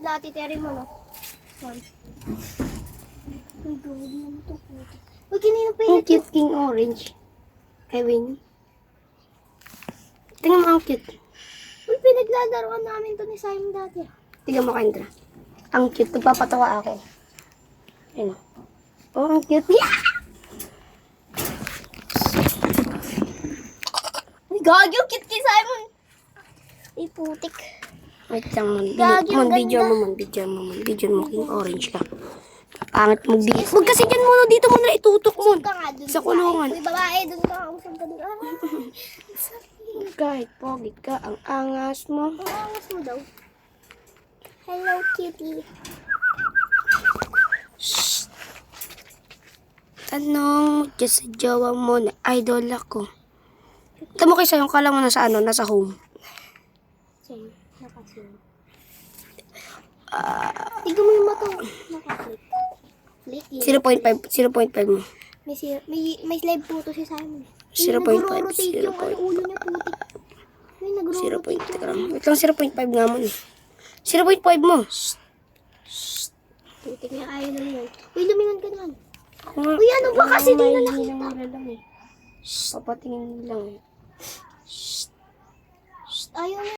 dati, teri mo, no? One. Ay, gawin naman ito. Uy, kanina pa Ang yun. cute king orange. Kay Winnie. Tingnan mo ang cute. Uy, pinaglalaroan namin to ni Simon dati. Tingnan mo, Kendra. Ang cute. Nagpapatawa ako. Ayun. Oh, ang cute. Yeah! Uy, gagi, ang cute kay Simon. Ay, putik. Wait lang man. Gagi, ang Video ganda. mo man. Video mo man. Video mo king orange ka. Pangit mo dito. Huwag kasi dyan muna. Dito mo na itutok mo. Usog ka nga dun. Sa kulungan. Uy, babae, dun ka. Usog ka dun. Kahit pogi ka, ang angas mo. Ang angas mo daw. Hello, kitty. Tanong mo dyan sa jowa mo na idol ako. Tamo kayo sa'yo, kala mo nasa ano, nasa home. Sa'yo, nakasin. Tignan mo yung mata. Nakaflip. Flick yun. 0.5 mo. May slide po to si Simon. 0.5, Nagro-rotate yung ulo niya putik. Ay, nagro-rotate Teka lang. Wait lang, 0.5 nga mo eh. 0.5 mo. Putik niya, ayaw na yun. Uy, lumingan ka naman. Uy, ano ba kasi di na nakita? Papatingin lang eh. Ayaw na.